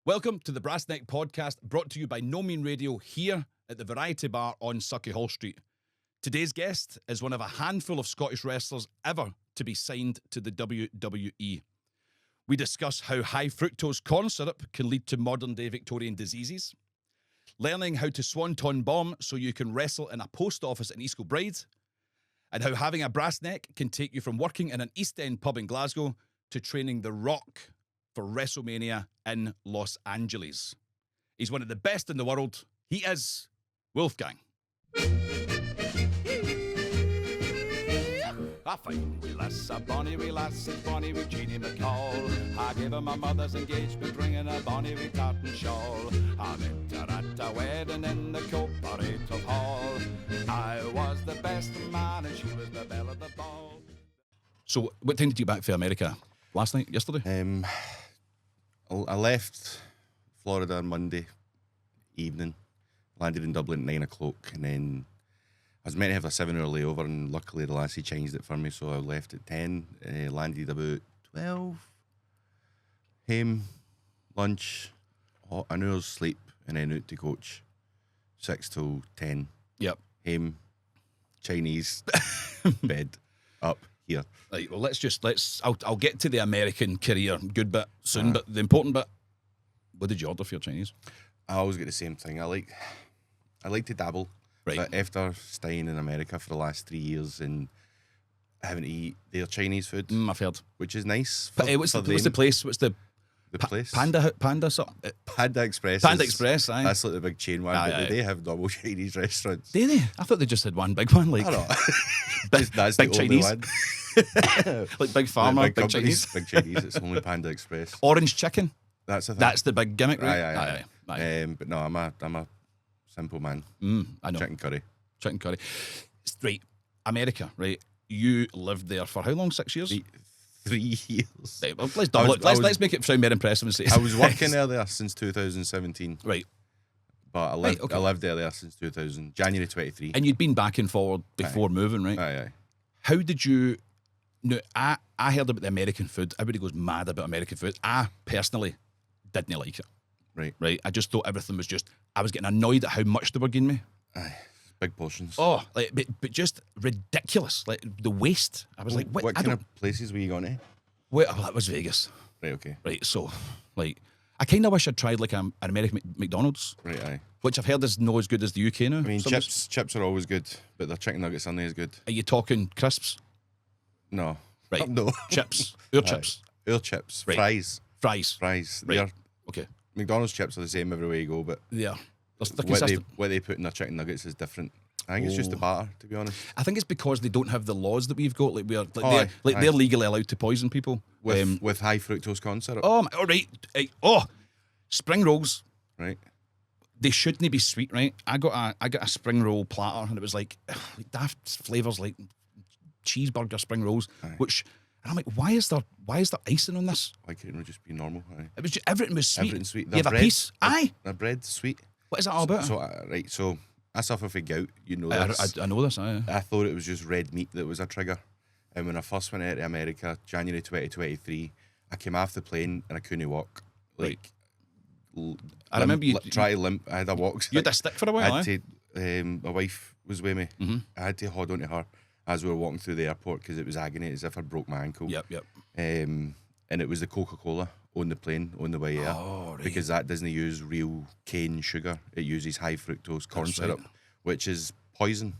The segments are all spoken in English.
Welcome to the Brass Neck Podcast, brought to you by No Mean Radio here at the Variety Bar on Sucky Hall Street. Today's guest is one of a handful of Scottish wrestlers ever to be signed to the WWE. We discuss how high fructose corn syrup can lead to modern-day Victorian diseases, learning how to swanton bomb so you can wrestle in a post office in East Kilbride, and how having a brass neck can take you from working in an East End pub in Glasgow to training The Rock for Wrestlemania in Los Angeles. He's one of the best in the world. He is Wolfgang. A fine wee lass, a bonny wee lass, it's bonny wee Jeannie McCall. I gave her my mother's engagement ring and a bonny wee tartan shawl. I met her at a wedding in the Cooperative Hall. I was the best man and she was the belle of the ball. So, what time did you get back from America? Last night? Yesterday? I left Florida on Monday evening, landed in Dublin at 9 o'clock, and then I was meant to have a 7-hour layover, and luckily the lassie changed it for me, so I left at 10, landed about 12, home, lunch, an hour's sleep, and then out to coach, 6 till 10. Yep. Home, Chinese, bed, up. Here. Right, well, I'll get to the American career good bit soon, but the important bit, what did you order for your Chinese? I always get the same thing. I like to dabble. Right. But after staying in America for the last 3 years and having to eat their Chinese food, I've heard. which is nice. What's the place? What's the place? Panda something? Panda Express. Panda Express, aye. That's like the big chain one, Aye, but aye. they have normal Chinese restaurants. Do they? I thought they just had one big one, like I don't know. big, That's big the only Chinese. one. Like Big Pharma, Big Big companies, Chinese. Big Chinese. It's only Panda Express. Orange chicken. That's the thing. That's the big gimmick, right? Aye. Aye. But no, I'm a simple man. I know. Chicken curry. Chicken curry. Right, America, right? You lived there for how long? 6 years? 3 years. Right, well, let's double it. Let's make it sound more impressive and say I was working there since 2017. Right. But I lived there since 2000, January 23. And you'd been back and forward before moving, right? Aye. How did you... No, I heard about the American food. Everybody goes mad about American food. I personally didn't like it. Right. I just thought everything was just... I was getting annoyed at how much they were giving me. Aye. Big portions. Oh, like, but just ridiculous. Like the waste. I was like, what kind of places were you going to? Well, that was Vegas. Right, okay. Right, so, like, I kind of wish I'd tried like an American McDonald's. Right, aye. Which I've heard is not as good as the UK now. I mean, chips are always good, but their chicken nuggets aren't as good. Are you talking crisps? No. Right. No. Chips. Your chips. Our chips. Right. Fries. Right. They're, Okay. McDonald's chips are the same everywhere you go, but Yeah. They're consistent. what they put in their chicken nuggets is different. I think it's just the batter, to be honest. I think it's because they don't have the laws that we've got. Like Aye. they're legally allowed to poison people. With high fructose corn syrup. All right. Spring rolls. Right. They shouldn't be sweet, right? I got a spring roll platter, and it was like daft flavors, like cheeseburger spring rolls. Aye. And I'm like, why is there icing on this? Why couldn't it just be normal? Aye. It was everything was sweet. Everything's sweet. You have a piece. Aye. The bread's sweet. What is that all about? So I suffer from gout. You know this. I know this. Aye. I thought it was just red meat that was a trigger. And when I first went out to America, January 2023, I came off the plane and I couldn't walk. I remember you try to limp. I had a walk stick. You had a stick for a while. I had to. My wife was with me. Mm-hmm. I had to hold on to her as we were walking through the airport because it was agony, as if I broke my ankle. Yep. And it was the Coca-Cola on the plane on the way out. Oh, right. Because that doesn't use real cane sugar. It uses high fructose corn That's syrup, right. which is poison,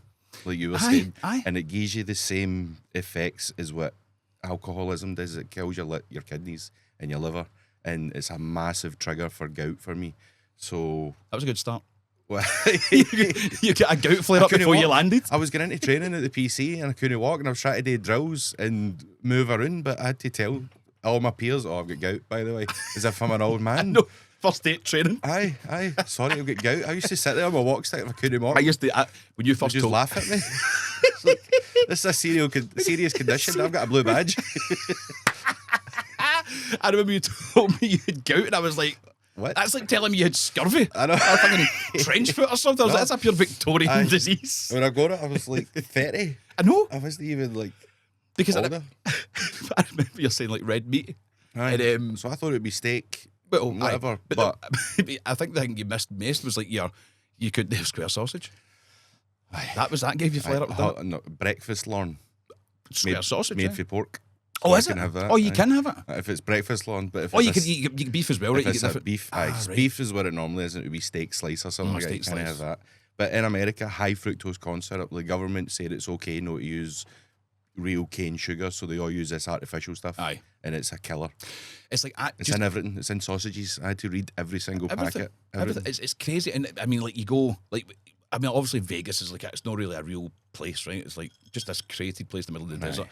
like you were saying. Aye. And it gives you the same effects as what alcoholism does. It kills your kidneys and your liver. And it's a massive trigger for gout for me. So That was a good start. well, You get a gout flare up before you landed. I was getting into training at the PC and I couldn't walk, and I was trying to do drills and move around, but I had to tell all my peers, I've got gout, by the way, as if I'm an old man. No, first date training. Aye, sorry, I've got gout. I used to sit there on my walk stick if I couldn't walk. I used to when you first just told laugh at me. It's like, this is a serious condition. I've got a blue badge. I remember you told me you had gout, and I was like, What? That's like telling me you had scurvy. I know. Or fucking trench foot or something. I was like, No. that's a pure Victorian Aye. disease. When I got it, I was like 30. I know. I wasn't even like Because older. I remember you're saying like red meat. Aye. And, So I thought it'd be steak, Well, whatever. But I think the thing you missed most was like you couldn't have square sausage. That gave you flare up. No, breakfast Lorne. Square sausage made for pork. Oh, is I it? can have that. Oh, you can have it. If it's breakfast Lorne, but if You it's can beef as well, right? if You it's a beef, right. beef is what it normally is. It would be steak slice or something like that. You can't have that. But in America, high fructose corn syrup. The government said it's okay not to use real cane sugar, so they all use this artificial stuff. Aye, and it's a killer. It's like it's in everything. It's in sausages. I had to read every single packet. Everything. It's crazy, and I mean, like you go like. I mean, obviously Vegas is like it's not really a real place, right? It's like just this created place in the middle of the desert.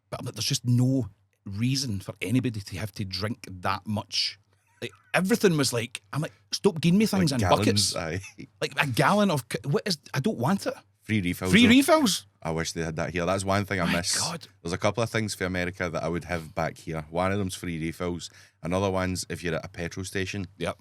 But there's just no reason for anybody to have to drink that much. Like everything was like, I'm like, stop giving me things like in gallons, buckets. Aye. Like a gallon of what is? I don't want it. Free refills. Free refills. I wish they had that here. That's one thing I miss. God. There's a couple of things for America that I would have back here. One of them's free refills. Another one's if you're at a petrol station. Yep.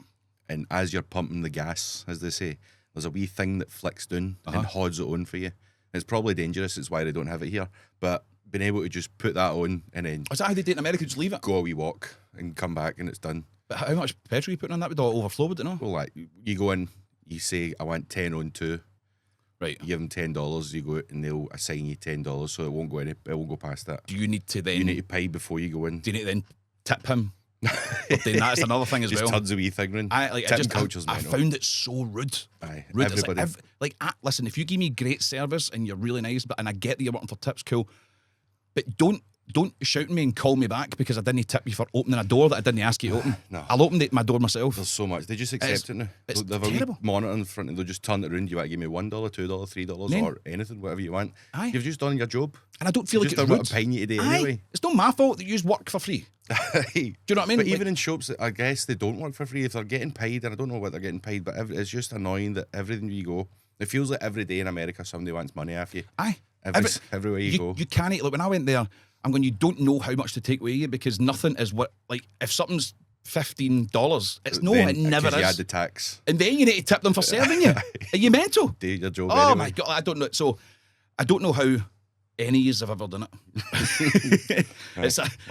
And as you're pumping the gas, as they say, there's a wee thing that flicks down and hods it on for you. It's probably dangerous. It's why they don't have it here. But being able to just put that on and then... Is that how they do it in America? Just leave it? Go a wee walk and come back and it's done. But how much petrol are you putting on that? Would it overflow, would it not? Well, like, you go in, you say, I want 10 on 2. Right. You give them $10, you go out and they'll assign you $10, so it won't go past that. Do you need to then... You need to pay before you go in. Do you need to then tip him? Then that's another thing as well. Just tons of wee thing round. I found it so rude. Aye, rude. everybody. Listen, if you give me great service and you're really nice, and I get that you're working for tips, cool. But don't shout at me and call me back because I didn't tip you for opening a door that I didn't ask you to open. No. I'll open my door myself. There's so much. They just accept it now. It's They've a terrible. wee monitor in front and they'll just turn it around. You want to give me $1, $2, $3 or anything, whatever you want. Aye. You've just done your job. And I don't feel like it's rude. Just done what I'm paying you today anyway. It's not my fault that you just work for free. Do you know what I mean? But even in shops, I guess they don't work for free. If they're getting paid, and I don't know what they're getting paid, but it's just annoying that everything you go, it feels like every day in America somebody wants money off you. Aye. Everywhere you go. You can't eat. Like when I went there, I'm going, you don't know how much to take away because nothing is what, like, if something's $15, it's no, it never is. You add the tax. And then you need to tip them for serving you. Are you mental? Do your job Oh anyway. my God, I don't know. So, I don't know how any of you have ever done it. I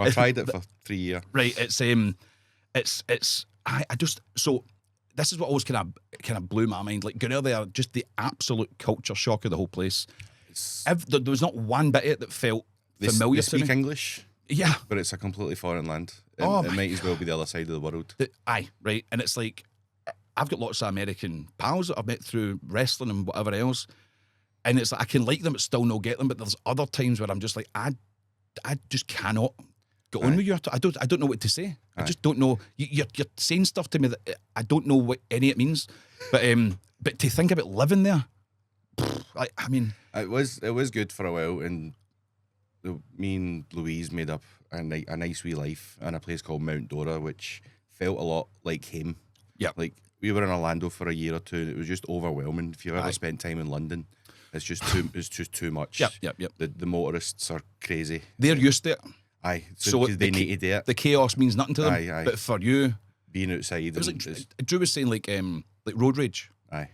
tried it for 3 years. Right, I just, so this is what always kind of blew my mind. Like, going out there, just the absolute culture shock of the whole place. There was not one bit of it that felt familiar to me. They speak English, yeah, but it's a completely foreign land. It might as well be the other side of the world. Aye, right. And it's like, I've got lots of American pals that I've met through wrestling and whatever else, and it's like I can like them but still not get them. But there's other times where I'm just like, I just cannot get on with you. I don't know what to say. I just don't know. You're saying stuff to me that I don't know what any of it means. But to think about living there, I mean, it was good for a while, and me and Louise made up a nice wee life in a place called Mount Dora, which felt a lot like home. Yeah, like we were in Orlando for a year or two, and it was just overwhelming. If you've ever spent time in London, it's just too much. Yep. The motorists are crazy. They're used to it. Aye, so they need to do it. The chaos means nothing to them. Aye. But for you, being outside, it was like Drew was saying, like road rage. Aye,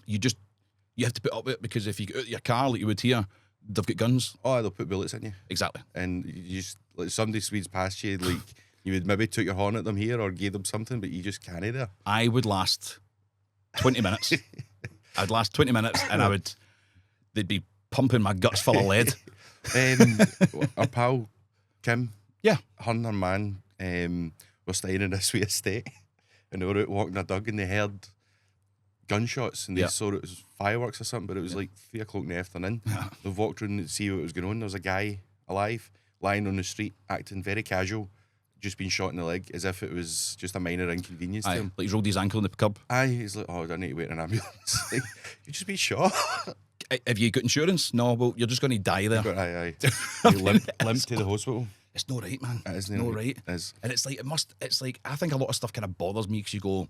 you have to put up with it because if you get out of your car like you would here, they've got guns. Oh, they'll put bullets in you. Exactly. And you just, like, somebody speeds past you, like, you would maybe took your horn at them here or gave them something, but you just can't there. I would last 20 minutes. I'd last 20 minutes and they'd be pumping my guts full of lead. Our pal, Kim, yeah, her and her man were staying in this wee estate, and they were out walking their dog and they heard gunshots and they saw it was fireworks or something, but it was like 3 o'clock in the afternoon. They've walked around to see what was going on. There was a guy alive, lying on the street, acting very casual, just been shot in the leg as if it was just a minor inconvenience to him. Like he's rolled his ankle in the curb. Aye, he's like, oh, I need to wait in an ambulance. Like, you just been shot. Have you got insurance? No, well, you're just going to die there. Aye. You limp to the hospital. It's not right, man. It is not right. It is. And it's like, I think a lot of stuff kind of bothers me because you go,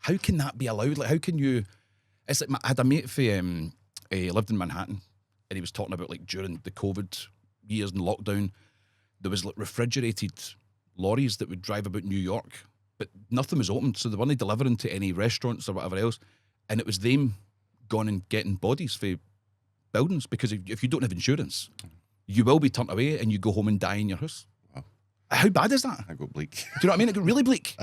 how can that be allowed? Like, how can you... It's like, I had a mate he lived in Manhattan, and he was talking about, like, during the COVID years and lockdown, there was, like, refrigerated lorries that would drive about New York, but nothing was open, so they weren't delivering to any restaurants or whatever else, and it was them going and getting bodies for buildings, because if you don't have insurance, you will be turned away and you go home and die in your house. Wow. How bad is that? I got bleak. Do you know what I mean? It got really bleak.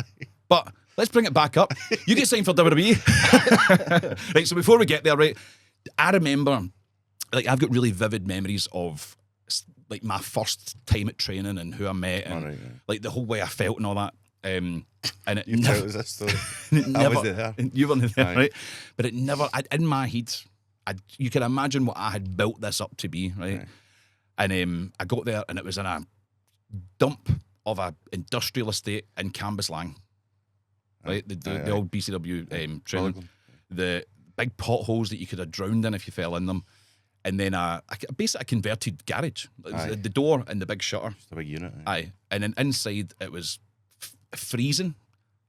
But let's bring it back up. You get signed for WWE. Right, so before we get there, right, I remember, like, I've got really vivid memories of, like, my first time at training and who I met and, like, the whole way I felt and all that. And it You never, tell us this story. never, I was there. You weren't there, Aye. right? But it never, in my head, you can imagine what I had built this up to be, right? Aye. And I got there and it was in a dump of an industrial estate in Cambuslang, right? The old BCW training. Rutherglen. The big potholes that you could have drowned in if you fell in them. And then basically a converted garage. Aye. The door and the big shutter. Just a big unit. Aye. And then inside it was freezing.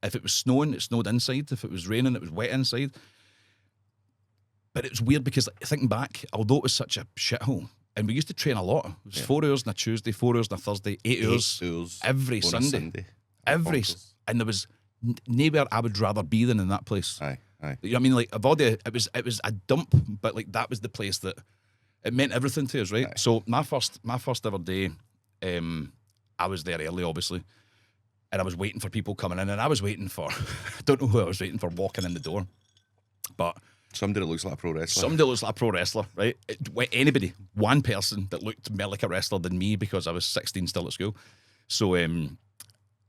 If it was snowing, it snowed inside. If it was raining, it was wet inside. But it was weird because, like, thinking back, although it was such a shithole, and we used to train a lot. It was 4 hours on a Tuesday, 4 hours on a Thursday, 8 hours every on a Sunday. And there was nowhere I would rather be than in that place. Aye. You know what I mean? Like, of all it was a dump, but like that was the place that it meant everything to us, right? Aye. So my first ever day, I was there early, obviously, and I was waiting for people coming in, and I was waiting for I don't know who I was waiting for walking in the door, but Somebody that looks like a pro wrestler. somebody looks like a pro wrestler, right? Anybody, one person that looked more like a wrestler than me because I was 16 still at school. So I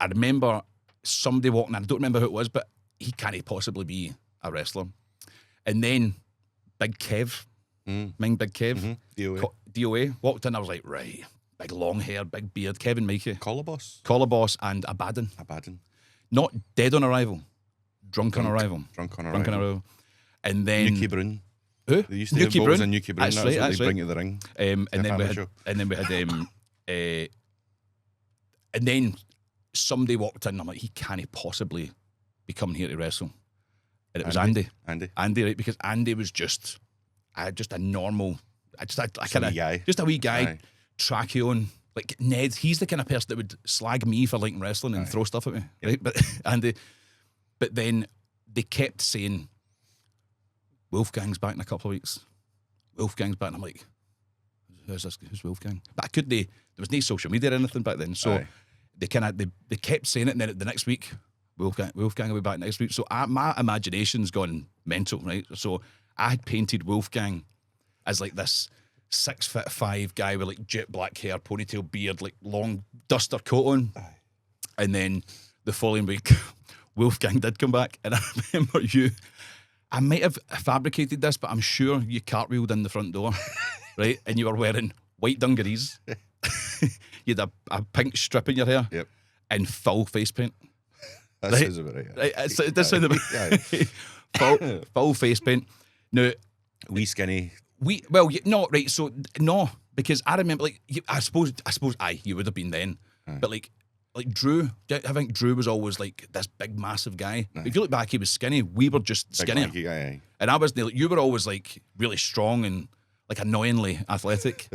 remember somebody walking in. I don't remember who it was, but he can't possibly be a wrestler. And then Big Kev, Ming Big Kev, DOA, walked in. I was like, right, big long hair, big beard, Kevin Mikey. Collar boss. And Abaddon. Not Dead on arrival, drunk on arrival. Drunk on arrival. And then Nuki Brun. Who? They used to have bottles of Nuki Brun. That's That's right, what that's they right. bring to the ring. And then somebody walked in. And I'm like, he can't possibly be coming here to wrestle. And it was Andy, right? Because Andy was just a normal, just a wee guy, Aye. trackie on. Like Ned, he's the kind of person that would slag me for liking wrestling and throw stuff at me, right? But Andy, but then they kept saying, Wolfgang's back in a couple of weeks. Wolfgang's back. And I'm like, who's Wolfgang? But there was no social media or anything back then. So they kept saying it, and then the next week, Wolfgang will be back next week. So my imagination's gone mental, right? So I had painted Wolfgang as like this 6'5" guy with like jet black hair, ponytail beard, like long duster coat on. And then the following week, Wolfgang did come back, and I remember I might have fabricated this, but I'm sure you cartwheeled in the front door, right? And you were wearing white dungarees. You had a pink strip in your hair. Yep. And full face paint. That right? sounds about right. Right, it does sound about right. Full face paint. Now, Wee skinny. right. So no, because I remember, like, I suppose, you would have been then, but like Drew, I think Drew was always like this big, massive guy. If you look back, he was skinny. We were just skinny. Big guy. And I was, like, you were always like really strong and like annoyingly athletic.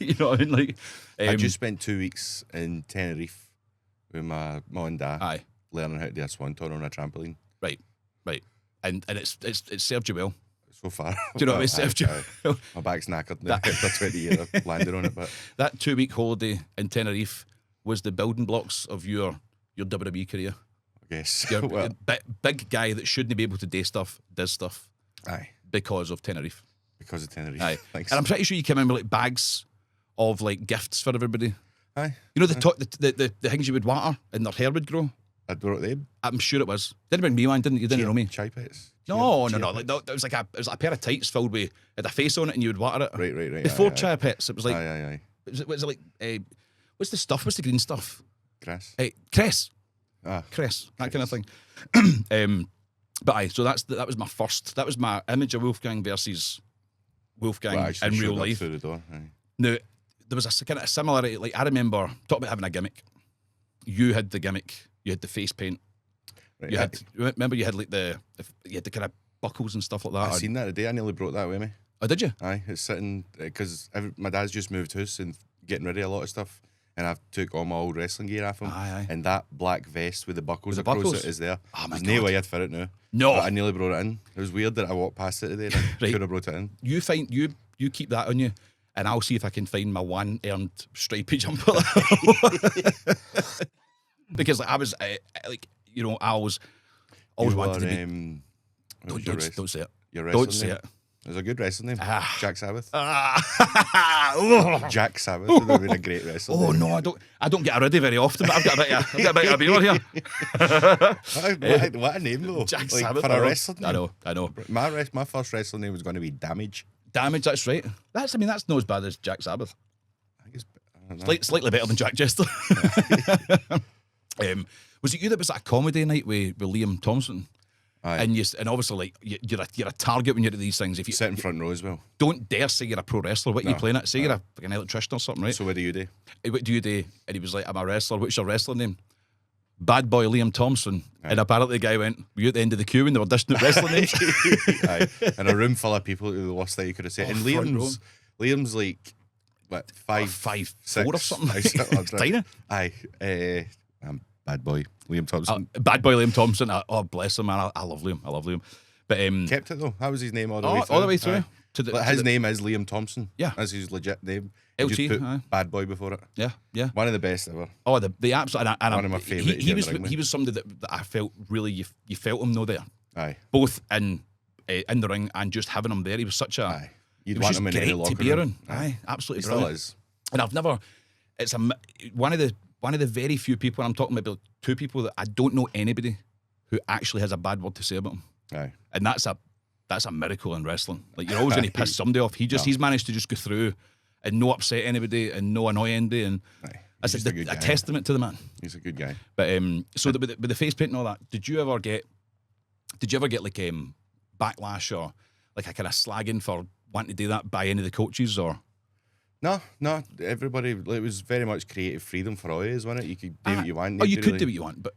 You know what I mean? Like, I just spent 2 weeks in Tenerife with my mum and dad, learning how to do a swanton on a trampoline. Right. And it's served you well. So far. Do you know what I mean? Served you well. My back's knackered now. After 20 years I've landed on it. But that 2 week holiday in Tenerife was the building blocks of your WWE career. I guess. Your big guy that shouldn't be able to do stuff, does stuff. Aye. Because of Tenerife. Because of Tenerife. Aye. Thanks. And I'm pretty sure you came in with like bags of like gifts for everybody. Aye. You know the things you would water and their hair would grow? I brought them. I'm sure it was. Didn't bring me one, didn't you? Didn't know me. Chai pets. No. Like, it was like a pair of tights filled with, had a face on it, and you would water it. Right. Before chai pets, it was like. Aye. Was it like what's the stuff? What's the green stuff? Grass. Cress. Cress. That kind of thing. But aye, so that was my first. That was my image of Wolfgang versus Wolfgang in real life. Through the door. Aye. Now there was a kind of similarity. Like I remember talking about having a gimmick. You had the gimmick. You had the face paint. Right. Remember you had like you had the kind of buckles and stuff like that. I seen that today. I nearly brought that with me. Oh, did you? Aye, it's sitting because my dad's just moved house and getting rid of a lot of stuff, and I've took all my old wrestling gear off him. Aye. And that black vest with the buckles With the across buckles? it is there. Oh my There's God. no way I'd fit it now. No. But I nearly brought it in. It was weird that I walked past it today and I Right. could have brought it in. You keep that on you, and I'll see if I can find my one earned stripy jumper. Because like, I was like you know, I always wanted to be. Don't say it. Your wrestling Don't say name? it. There's a good wrestling name. Jack Sabbath. Oh. Jack Sabbath would have been a great wrestler. Oh no, I don't get ready very often, but I've got a bit of beer here. What a name though! Jack like, Sabbath for a wrestler name. I know. My first wrestling name was going to be Damage. Damage. That's right. That's not as bad as Jack Sabbath. I think it's Slightly better than Jack Jester. Was it you that was at a comedy night with Liam Thompson? Aye. And obviously, like you're a target when you're at these things. If you sit in front row as well. don't dare say you're a pro wrestler, what are you playing at? Say you're like an electrician or something, right? So what do you do? What do you do? And he was like, I'm a wrestler. What's your wrestler name? Bad Boy Liam Thompson. Aye. And apparently the guy went, were you at the end of the queue when they were dishing out wrestling names? Aye. And a room full of people, the worst thing you could have said. And Liam's like, what, 5'4" or something. It's Tiny. Aye. Bad Boy Liam Thompson. Bad Boy Liam Thompson. Oh, bless him, man. I love Liam. But kept it though. That was his name all the way through. All the way through. Aye. His name is Liam Thompson. Yeah. That's his legit name. LT, Just put aye. Bad Boy before it. Yeah. One of the best ever. Oh, the absolute. One of my favourite. He was somebody that I felt really. You felt him there. Aye. Both in the ring and just having him there. He was such a. Aye. You'd He was want just him in any great locker to be room. around. Aye, absolutely He still brilliant. is. And I've never. It's one of the very few people. I'm talking about two people that I don't know anybody who actually has a bad word to say about him. Aye. And that's a miracle in wrestling. Like you're always going to piss somebody off. He's managed to just go through and no upset anybody and no annoy anybody, and Aye. that's He's a just a good guy. testament to the man. He's a good guy. But so with the face paint and all that, did you ever get like backlash or like a kind of slagging for wanting to do that by any of the coaches or? No. Everybody, it was very much creative freedom for all of us, wasn't it? You could do what you want. Oh, you could do what you want, but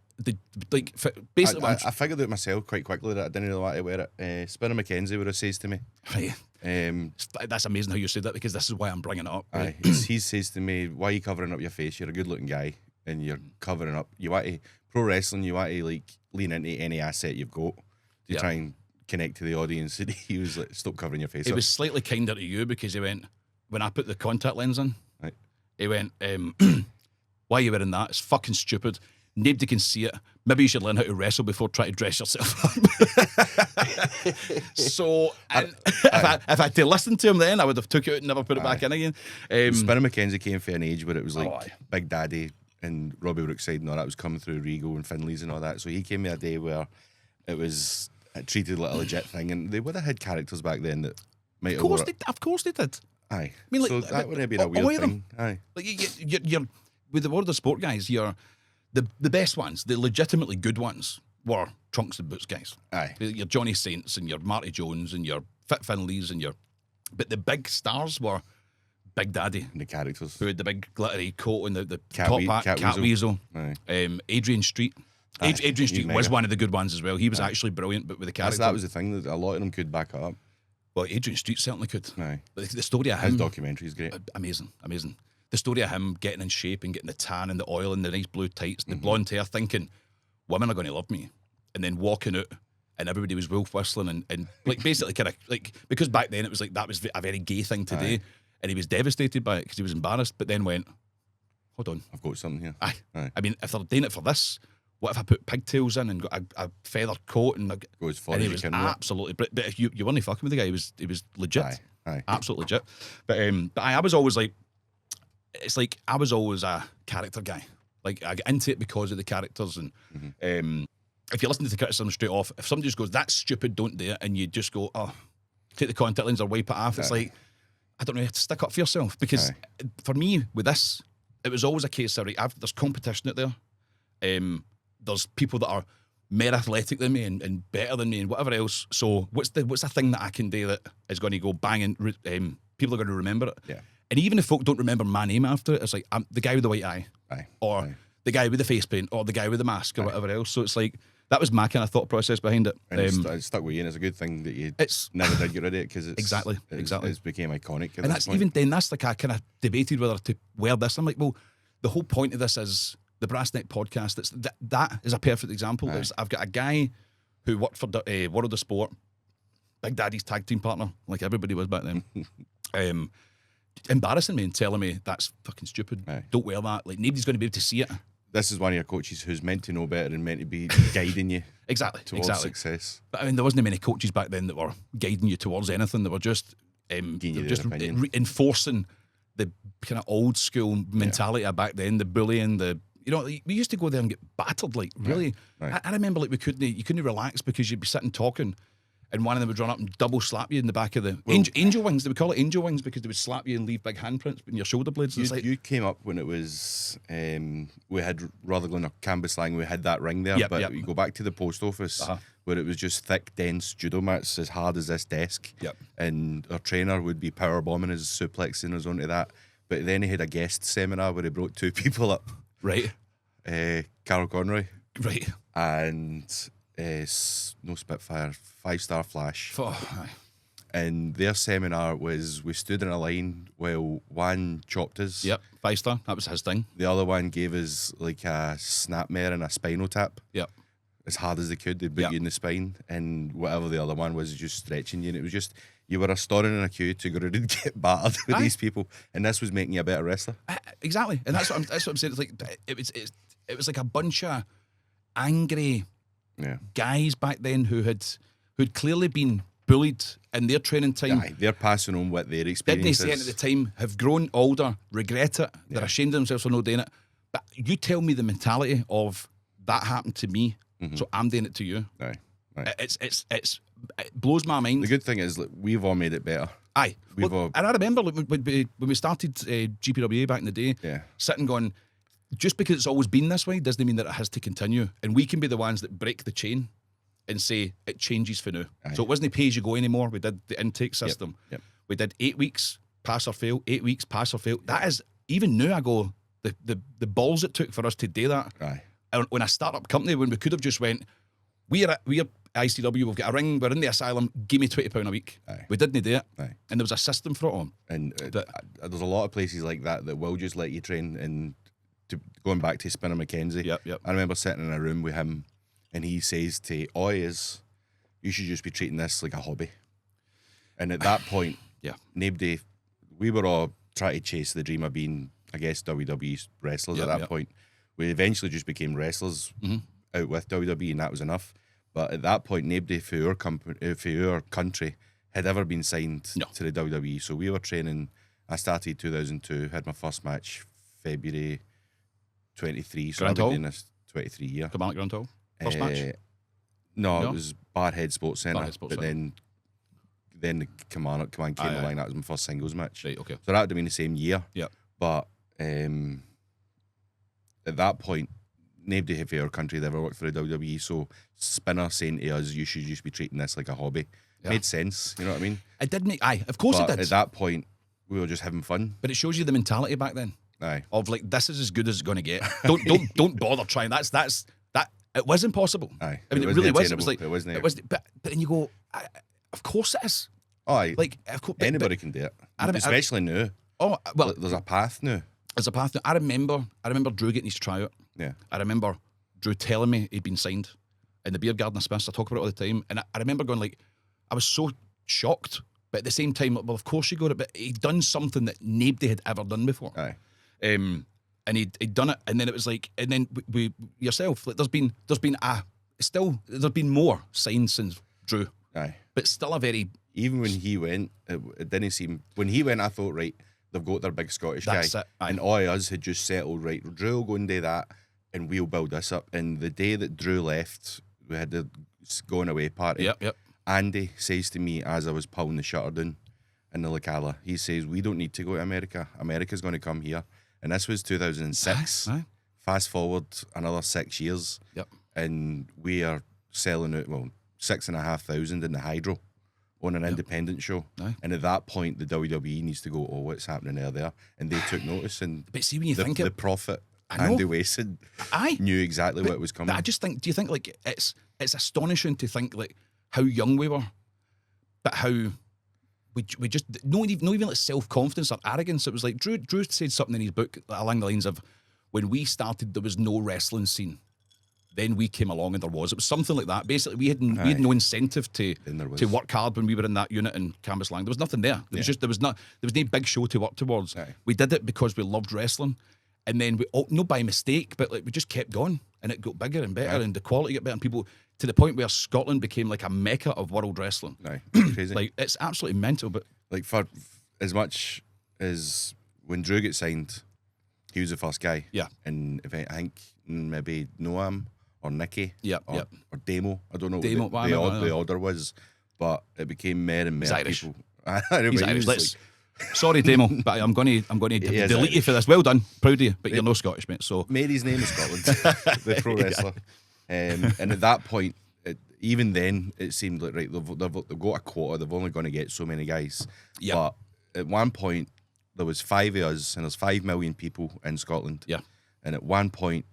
basically, I figured out myself quite quickly that I didn't really want to wear it. Spinner McKenzie would have says to me. Right. That's amazing how you said that, because this is why I'm bringing it up. Right? Aye, he says to me, "Why are you covering up your face? You're a good-looking guy, and you're covering up. You want to pro wrestling. You want to like lean into any asset you've got to try and connect to the audience." And he was like, "Stop covering your face." He up. was slightly kinder to you because he went, when I put the contact lens in, Right. he went, why are you wearing that? It's fucking stupid. Nobody can see it. Maybe you should learn how to wrestle before trying to dress yourself up. So, if I had to listen to him then, I would have took it out and never put it back in again. Spinner McKenzie came from an age where it was like aye. Big Daddy and Robbie Brookside and all that was coming through Regal and Finley's and all that. So he came to a day where it was treated like a legit thing, and they would have had characters back then that might have. Of course they did. Aye. I mean, like, so that would have been a all weird of them. thing. Aye. Like you're with the World of Sport guys, you're the best ones, the legitimately good ones were trunks and boots guys. Aye. Your Johnny Saints and your Marty Jones and your Fit Finleys and but the big stars were Big Daddy, And the characters. who had the big glittery coat and the Cat top Wee- hat, Cat Cat Weasel. Weasel. Aye. Adrian Street. Aye, Adrian he's Street was mega. one of the good ones as well. He was actually brilliant, but with the character. That was the thing, that a lot of them could back it up. Well, Adrian Street certainly could. Aye. The story of His him, documentary is great. amazing. The story of him getting in shape and getting the tan and the oil and the nice blue tights, the blonde hair, thinking women are going to love me, and then walking out and everybody was wolf whistling and like basically kind of like, because back then it was like that was a very gay thing to do, and he was devastated by it because he was embarrassed, but then went, hold on, I've got something here. Aye. I mean, if they're doing it for this, what if I put pigtails in and got a feather coat and Go as far and as he you was can with it. absolutely. But if you weren't fucking with the guy, he was legit. Aye. Absolutely legit. But I was always like, it's like I was always a character guy. Like I get into it because of the characters, and if you listen to the criticism straight off, if somebody just goes, "That's stupid, don't do it," and you just go, "Oh, take the contact lens or wipe it off," it's like, I don't know, you have to stick up for yourself, because for me with this, it was always a case of, right, there's competition out there. There's people that are more athletic than me and better than me and whatever else. So what's the thing that I can do that is going to go bang and people are going to remember it? Yeah. And even if folk don't remember my name after it, it's like, I'm the guy with the white eye, or the guy with the face paint, or the guy with the mask, or whatever else. So it's like, that was my kind of thought process behind it. And it's stuck with you, and it's a good thing that you never did get rid of it, because Exactly. It's became iconic. And that's even then, that's like I kind of debated whether to wear this. I'm like, well, the whole point of this is the Brass Neck podcast. That is a perfect example. I've got a guy who worked for World of Sport, Big Daddy's tag team partner, like everybody was back then. Embarrassing me and telling me that's fucking stupid. Don't wear that. Like, nobody's going to be able to see it. this is one of your coaches who's meant to know better and meant to be guiding you towards success. But I mean, there wasn't many coaches back then that were guiding you towards anything. They were just enforcing the kind of old school mentality of back then, the bullying, we used to go there and get battered, like, really. Right. I remember, like, you couldn't relax because you'd be sitting talking and one of them would run up and double slap you in the back of the angel wings. They would call it angel wings because they would slap you and leave big handprints in your shoulder blades. You came up when it was we had, Rutherglen or Cambuslang, we had that ring there, you go back to the post office where it was just thick, dense judo mats as hard as this desk, and our trainer would be power bombing us, suplexing us onto that. But then he had a guest seminar where he brought two people up, right? Carol Conroy, right, and no Spitfire, 5-Star Flash. And their seminar was, we stood in a line while one chopped us. Yep, 5-Star, that was his thing. The other one gave us like a snapmare and a spinal tap. Yep. As hard as they could, they'd put you in the spine, and whatever the other one was just stretching you. And it was just, you were a storing in a queue to go around and get battered with these people. And this was making you a better wrestler. Exactly. And that's what I'm saying. It's like, it was like a bunch of angry guys back then who'd clearly been bullied in their training time. Aye, they're passing on what their experiences. Didn't they say at the time, have grown older, regret it, they're ashamed of themselves for not doing it. But you tell me the mentality of that happened to me, so I'm doing it to you. Aye. It blows my mind. The good thing is, like, we've all made it better. Aye. And I remember, like, when we started GPWA back in the day, sitting going, just because it's always been this way doesn't mean that it has to continue. And we can be the ones that break the chain and say it changes for now. Aye. So it wasn't pay as you go anymore. We did the intake system. Yep. We did 8 weeks, pass or fail, 8 weeks, pass or fail. That is, even now I go, the balls it took for us to do that. Aye. And when I start up company, when we could have just went, we're ICW, we've got a ring, we're in the asylum, give me £20 a week. Aye. We didn't do it. Aye. And there was a system for it on. And there's a lot of places like that will just let you train. And going back to Spinner McKenzie, I remember sitting in a room with him and he says to Oyes, you should just be treating this like a hobby. And at that point, nobody, we were all trying to chase the dream of being, I guess, WWE wrestlers at that point. We eventually just became wrestlers out with WWE, and that was enough. But at that point, nobody for our country had ever been signed to the WWE. So we were training. I started 2002, had my first match February 23. So I've been doing this 23 year. Come on, Grand Hall. First match? No, it was Barhead Sports Centre. Then the Command came along. That was my first singles match. Right, okay. So that would have been the same year. Yeah. But at that point, nobody in our country had ever worked for the WWE. So Spinner saying to us, you should just be treating this like a hobby. Made sense, you know what I mean? It did make, of course it did. At that point, we were just having fun. But it shows you the mentality back then. Aye. Of like, this is as good as it's going to get. Don't bother trying. That. It was impossible. Aye. I mean, it really was. It was like, it wasn't. But then you go, of course it is. Oh, aye. Like, anybody can do it, especially now. Oh, well, there's a path now. There's a path now. I remember Drew getting his tryout. Yeah. I remember Drew telling me he'd been signed in the Beer Garden of Smiths. I talk about it all the time, and I remember going like, I was so shocked, but at the same time, well, of course you got it, but he'd done something that nobody had ever done before. Aye. And he'd done it, and then it was like, and then we yourself, like there's been more signed since Drew. Aye. But still a very, even when he went, it didn't seem, when he went, I thought, right, they've got their big Scottish guy. It, and all of us had just settled, right, Drew will go and do that, and we'll build this up. And the day that Drew left, we had the going away party. Yep. Andy says to me as I was pulling the shutter down in the Lacala, he says, we don't need to go to America. America's going to come here. And this was 2006. Aye. Fast forward another 6 years. Yep. And we are selling out, 6,500 in the Hydro on an independent show. Aye. And at that point, the WWE needs to go, oh, what's happening there? And they took notice. And but see, when you think the prophet, Andy Wasson, knew exactly what was coming. But I just think, do you think like it's astonishing to think like how young we were, but how we just not even like self-confidence or arrogance. It was like Drew said something in his book along the lines of, when we started there was no wrestling scene, then we came along and there was. It was something like that. Basically, we had no incentive to work hard when we were in that unit in Cambuslang. There was nothing there. There was no big show to work towards. Aye. We did it because we loved wrestling. And then we all, not by mistake, but like we just kept going, and it got bigger and better, and the quality got better, and people to the point where Scotland became like a mecca of world wrestling. Aye, crazy. Like it's absolutely mental. But like for as much as when Drew got signed, he was the first guy. Yeah. And if I think maybe Noam or Nicky or Damo, I don't know Damo, what the order was, but it became more and more He's Irish. people. He's Irish. Sorry, Damo, but I'm going to delete you for this. Well done, proud of you, but you're no Scottish, mate. So Mary's name is Scotland, the pro wrestler. And at that point, even then, it seemed like, right, they've got a quota, they've only going to get so many guys. Yeah. But at one point, there was 5 of us, and there's 5 million people in Scotland. Yeah. And at one point,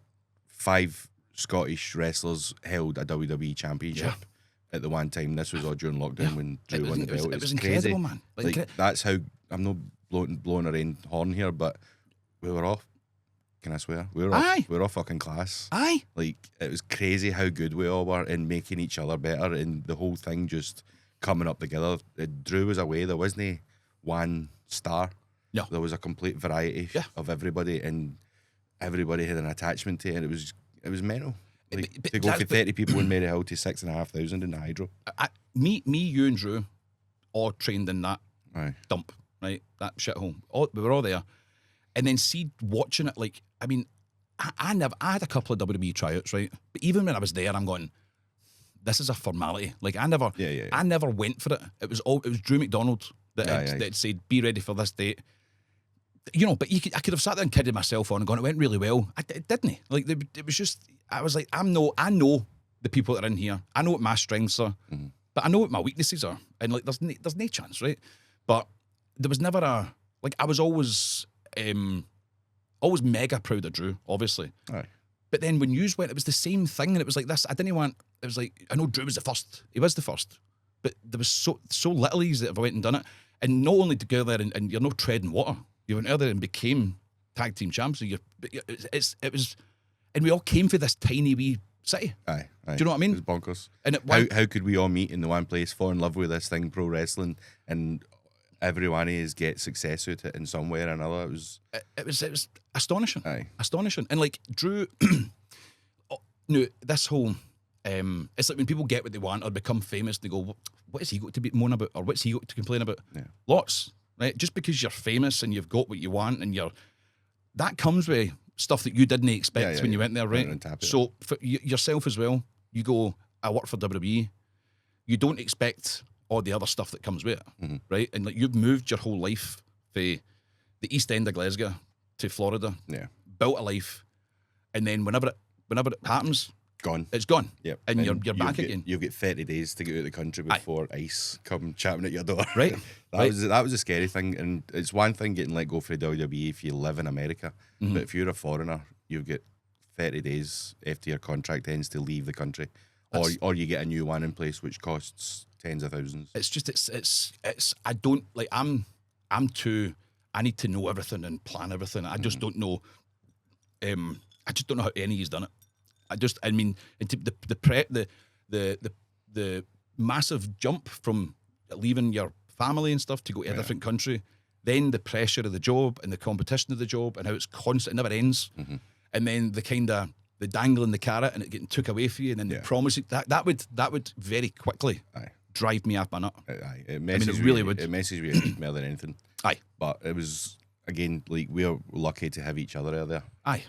5 Scottish wrestlers held a WWE championship at the one time. This was all during lockdown when Drew won the belt. It was crazy. incredible, man. Like that's how, I'm not blowing our own horn here, but we were off. Can I swear? We were all fucking class. Aye. Like, it was crazy how good we all were in making each other better, and the whole thing just coming up together. Drew was away. There wasn't one star. No. There was a complete variety of everybody, and everybody had an attachment to it, and it was mental. Like, But to go from 30 people in Maryhill to 6,500 in the Hydro. Me, you and Drew all trained in that Aye. dump, right? That shithole. We were all there. And then see, watching it, like, I mean, I had a couple of WWE tryouts, right? But even when I was there, I'm going, this is a formality. Like, I never went for it. It was Drew McDonald that said, be ready for this date. You know, but I could have sat there and kidded myself on and gone, it went really well. It didn't. Like, it was just, I was like, I know the people that are in here. I know what my strengths are, but I know what my weaknesses are. And like, there's no chance, right? But there was never I was always mega proud of Drew, obviously. Aye. But then when yous went, it was the same thing, and it was like this. It was like, I know Drew was the first. He was the first. But there was so little ease that have went and done it. And not only to go there and you're not treading water. You went out there and became tag team champs. So it was, and we all came for this tiny wee city. Aye. Do you know what I mean? It was bonkers. And how could we all meet in the one place, fall in love with this thing, pro wrestling, and every one of us get success out of it in some way or another? It was astonishing. Aye. Astonishing. And like Drew, this whole, it's like when people get what they want or become famous, they go, what has he got to moan about, or what's he got to complain about? Yeah. Lots. Right? Just because you're famous and you've got what you want, and that comes with stuff that you didn't expect when you went there, right? So for yourself as well, you go, I work for WWE. You don't expect all the other stuff that comes with it, right? And like, you've moved your whole life from the East End of Glasgow to Florida, built a life, and then whenever it happens, it's gone. Yep. And you're back again. You've got 30 days to get out of the country before ICE come chapping at your door. Right. That was a scary thing, and it's one thing getting let go for the WWE if you live in America, but if you're a foreigner, you get 30 days after your contract ends to leave the country, or you get a new one in place which costs tens of thousands. It's just it's I don't like I'm too. I need to know everything and plan everything. I just don't know. I just don't know how any's done it. I mean, the massive jump from leaving your family and stuff to go to a different country, then the pressure of the job and the competition of the job and how it's constant, it never ends, and then the dangling the carrot and it getting took away from you, and then the promise that would very quickly drive me off my nut. It messes you more than anything. Aye, but it was, again, like, we're lucky to have each other out there. Aye.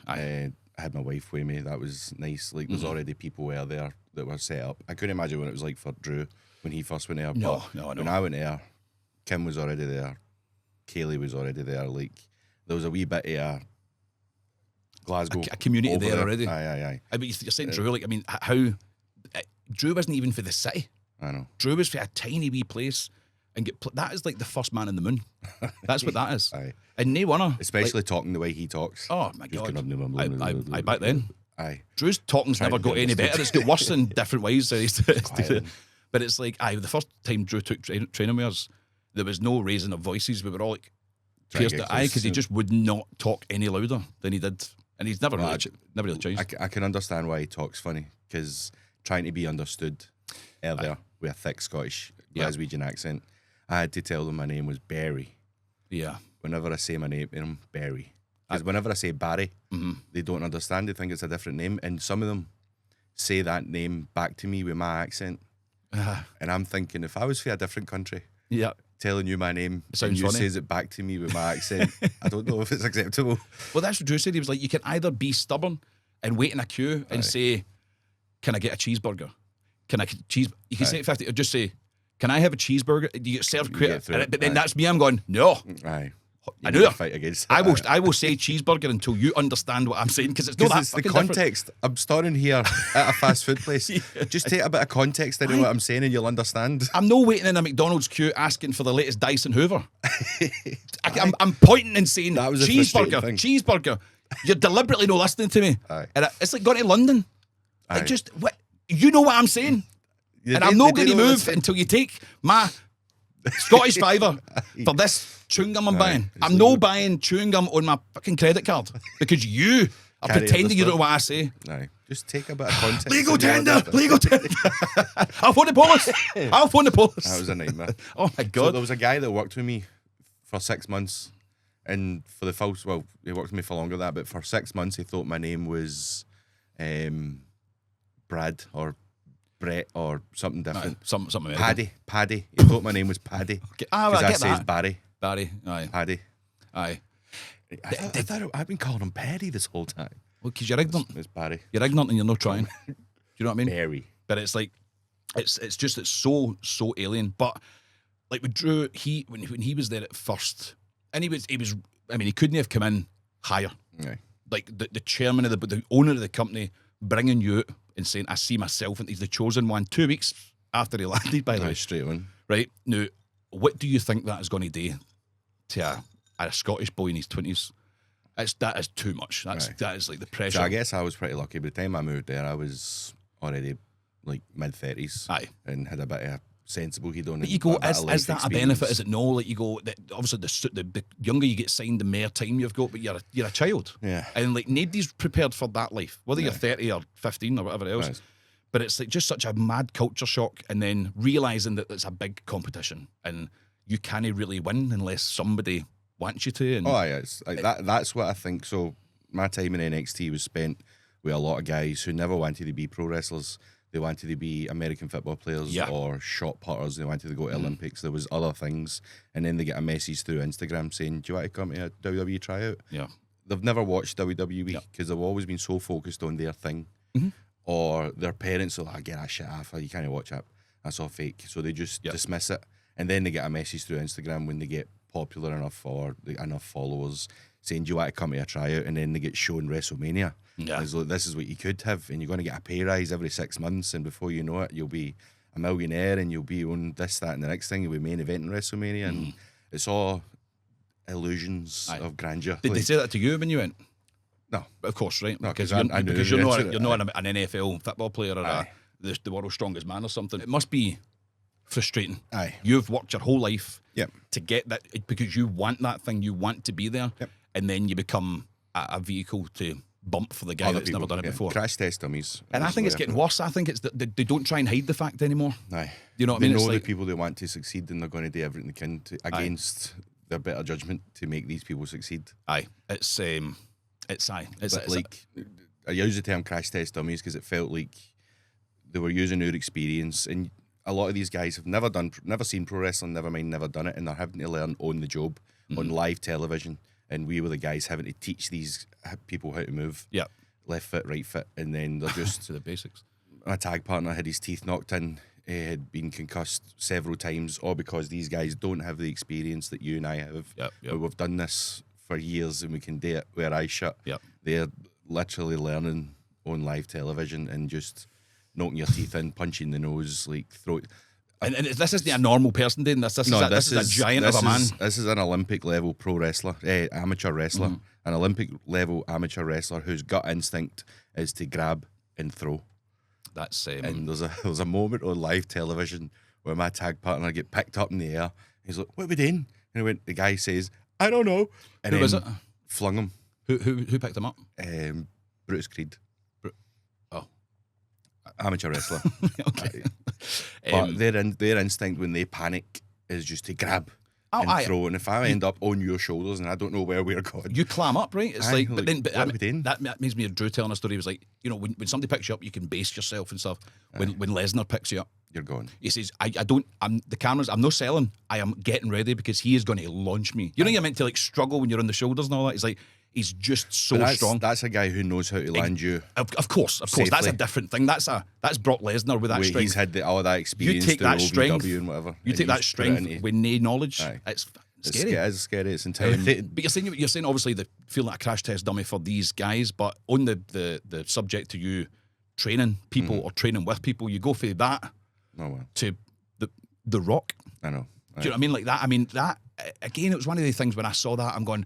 I had my wife with me. That was nice. Like, there's already people out there that were set up. I couldn't imagine what it was like for Drew when he first went there. No. When I went there, Kim was already there. Kaylee was already there. Like, there was a wee bit of Glasgow, a community there already. Aye. I mean, you're saying Drew. Like, I mean, how Drew wasn't even for the city. I know. Drew was for a tiny wee place, and that is like the first man in the moon. That's what that is. Aye. And no one, especially talking the way he talks. Oh my God! I back then. Aye. Drew's talking's never got any better. It's got worse in different ways. But it's like, the first time Drew took training with us, there was no raising of voices. We were all like pierced at eye because he just would not talk any louder than he did, and he's never really changed. I can understand why he talks funny, because trying to be understood earlier with a thick Scottish Glaswegian accent, I had to tell them my name was Barry. Yeah. Whenever I say my name to him, Barry. Because whenever I say Barry, they don't understand. They think it's a different name. And some of them say that name back to me with my accent. And I'm thinking, if I was from a different country, telling you my name, and you says it back to me with my accent, I don't know if it's acceptable. Well, that's what Drew said. He was like, you can either be stubborn and wait in a queue and say, can I get a cheeseburger? Can I cheese? You can say it 50, or just say, can I have a cheeseburger? Do you get served quick? But then that's me. I'm going, no. Aye. I knew it. Fight against it. I will say cheeseburger until you understand what I'm saying, because it's not that it's the context. Different. I'm starting here at a fast food place. Just take a bit of context into what I'm saying and you'll understand. I'm not waiting in a McDonald's queue asking for the latest Dyson Hoover. I'm pointing and saying cheeseburger. You're deliberately not listening to me. And it's like going to London. Like you know what I'm saying. And I'm not going to move until you take my Scottish fiver for this chewing gum I'm buying. I'm not buying chewing gum on my fucking credit card because you are pretending you don't know what I say. Aye. Just take a bit of context. Legal tender. I'll phone the police. That was a nightmare. Oh my God. So there was a guy that worked with me for 6 months, and for the false, well, he worked with me for longer than that, but for 6 months he thought my name was Brad or Brett or something different. Something Paddy. He thought my name was Paddy. Okay. Because I says Barry. Aye. Paddy. Aye. I've been calling him Paddy this whole time. Well, because you're ignorant. It's Barry. You're ignorant and you're not trying. Do you know what I mean? Barry. But it's like, it's so alien. But like with Drew, when he was there at first, and he was. I mean, he couldn't have come in higher. Aye. Like the chairman of the owner of the company bringing you out and saying, I see myself, and he's the chosen one 2 weeks after he landed, by the way. Straight on. Right? Now, what do you think that is going to do to a Scottish boy in his 20s? That is too much. That is like the pressure. So I guess I was pretty lucky. By the time I moved there, I was already like mid-30s. Aye. And had a bit of sensible head on. But you go, is that a benefit? Is it no? Like you go, obviously the younger you get signed, the more time you've got, but you're a child. Yeah. And like nobody's prepared for that life, whether you're 30 or 15 or whatever else. Right. But it's like just such a mad culture shock, and then realising that it's a big competition and you can't really win unless somebody wants you to. And it's like that's what I think. So my time in NXT was spent with a lot of guys who never wanted to be pro wrestlers. They wanted to be American football players or shot putters. They wanted to go to Olympics. There was other things. And then they get a message through Instagram saying, do you want to come to a WWE tryout? Yeah. They've never watched WWE because they've always been so focused on their thing. Or their parents will get that shit off. You can't watch that. That's all fake. So they just dismiss it. And then they get a message through Instagram when they get popular enough or enough followers saying, do you want to come to a tryout? And then they get shown WrestleMania. Yeah. Like, this is what you could have, and you're going to get a pay rise every 6 months, and before you know it, you'll be a millionaire, and you'll be on this, that, and the next thing. You'll be main event in WrestleMania, and it's all illusions of grandeur. Did they say that to you when you went? No, of course, right? No, because you're not an NFL football player or the world's strongest man or something. It must be frustrating. Aye, you've worked your whole life to get that because you want that thing, you want to be there, and then you become a vehicle to bump for the guy that's never done it before. Crash test dummies. And I think it's getting worse. I think it's that they don't try and hide the fact anymore. Aye. You know what I mean? They know the people they want to succeed, and they're going to do everything they can against their better judgment to make these people succeed. Aye. It's like I use the term crash test dummies because it felt like they were using their experience, and a lot of these guys have never seen pro wrestling, never done it, and they're having to learn on the job, on live television. And we were the guys having to teach these people how to move. Yeah. Left foot, right foot. And then they're just... to the basics. My tag partner had his teeth knocked in. He had been concussed several times, all because these guys don't have the experience that you and I have. Yep. We've done this for years and we can do it with our eyes shut. Yep. They're literally learning on live television and just knocking your teeth in, punching the nose, like throat... And this isn't a normal person doing this. This is a giant of a man. This is an Olympic level pro wrestler, amateur wrestler, an Olympic level amateur wrestler whose gut instinct is to grab and throw. That's and there's a moment on live television where my tag partner get picked up in the air. He's like, "What are we doing?" And the guy says, "I don't know." And who was it? Flung him. Who picked him up? Brutus Creed. Amateur wrestler. Okay. But their instinct when they panic is just to grab and throw. And if I end up on your shoulders and I don't know where we're going, you climb up, right? It's Aye, but then what are we doing? that makes me. Drew telling a story. He was like, when somebody picks you up, you can base yourself and stuff. When Lesnar picks you up, you're gone. he says, I'm the cameras. I'm not selling. I am getting ready because he is going to launch me. You know, you're meant to like struggle when you're on the shoulders and all that. He's like, he's just so strong. That's a guy who knows how to land you. Of course. Safely. That's a different thing. That's Brock Lesnar with that strength. He's had all that experience. You take that OVW strength and whatever. You take that strength with no knowledge. It's scary. It is scary. It's intimidating. But you're saying obviously the feeling like a crash test dummy for these guys. But on the subject to you training people or training with people, you go for that to the Rock. I know. Do you know what I mean? Like that. I mean that again. It was one of the things when I saw that. I'm going.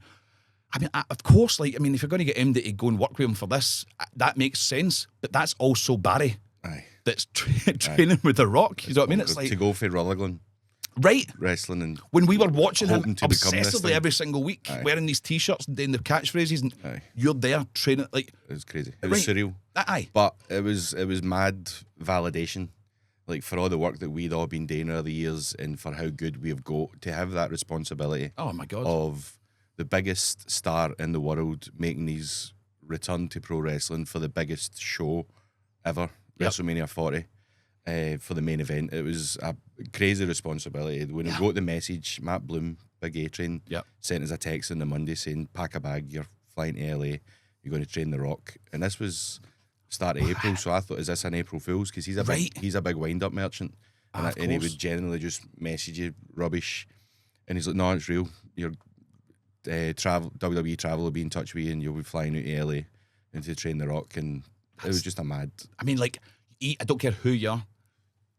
I mean, of course, if you're going to get MD to go and work with him for this, that makes sense. But that's also Barry. Aye. That's training with The Rock. You know what I mean? It's like to go for Rutherglen. Right. Wrestling and when we were watching him obsessively every single week, wearing these t-shirts and doing the catchphrases, and you're there training like it was crazy. It was surreal. Aye. But it was mad validation. Like for all the work that we'd all been doing over the years and for how good we've got to have that responsibility. Oh my God. Of the biggest star in the world making his return to pro wrestling for the biggest show ever, WrestleMania 40, for the main event. It was a crazy responsibility. When I got the message, Matt Bloom, Big A-Train, sent us a text on the Monday saying, pack a bag, you're flying to LA, you're going to train The Rock. And this was start of April, so I thought, is this an April Fool's? Because he's a big wind-up merchant. And he would generally just message you rubbish. And he's like, no, it's real. You're WWE Travel will be in touch with you and you'll be flying out to LA and to train The Rock. And it was just a mad. I mean, like, I don't care who you are,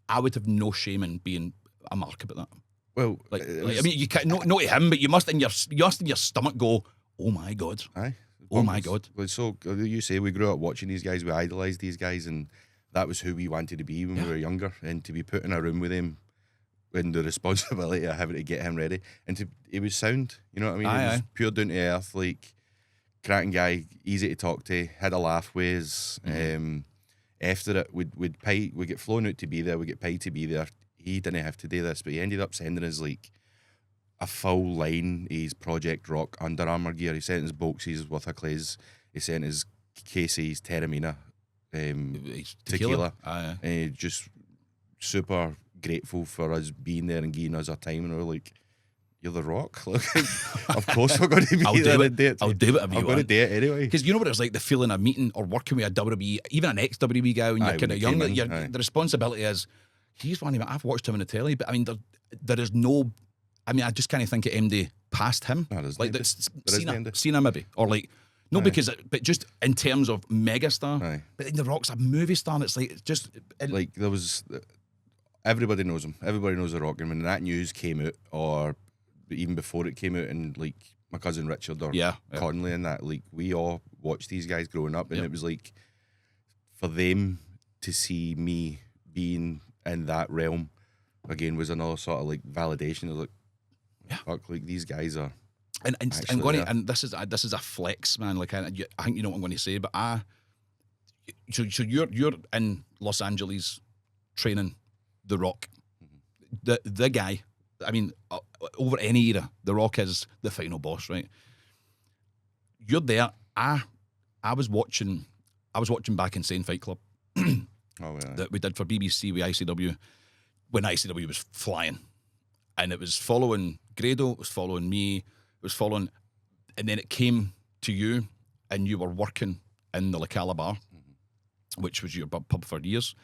I would have no shame in being a mark about that. Well, I mean, you can't, not to him, but you must in your stomach go, oh my God. Aye. Oh my God. So you say we grew up watching these guys, we idolised these guys, and that was who we wanted to be when we were younger. And to be put in a room with him, and the responsibility of having to get him ready, and he was sound, you know what I mean? He was pure down to earth, like cracking guy, easy to talk to, had a laugh with us. After it, we'd get flown out to be there, we get paid to be there. He didn't have to do this, but he ended up sending us like a full line of his Project Rock Under Armour gear. He sent his boxes with a clays. He sent his cases, Terramina, tequila. Just super grateful for us being there and giving us our time. And we're like, you're The Rock? Look, of course we're going to be there and do it. I'll do it if you want. I'm going to do it anyway. Because you know what it's like, the feeling of meeting or working with a WWE, even an ex-WWE guy when you're kind of young. The responsibility is, he's one of them. I've watched him on the telly, but I mean, there is no... I mean, I just can't think of MD past him. No, like Cena maybe, or like because but just in terms of megastar. But then The Rock's a movie star. And it's like like there was everybody knows him. Everybody knows The Rock, and when that news came out, or even before it came out, and like my cousin Richard or Conley and that, like we all watched these guys growing up, and it was like for them to see me being in that realm again was another sort of like validation of like. Fuck, like these guys are, and I'm going to, and this is a flex, man. Like I think you know what I'm going to say, but so you're in Los Angeles training The Rock, the guy. I mean, over any era, The Rock is the final boss, right? You're there. I was watching back in Insane Fight Club that we did for BBC with ICW when ICW was flying. And it was following Grado, it was following me, it was following... And then it came to you, and you were working in the La Calabar, which was your pub for years,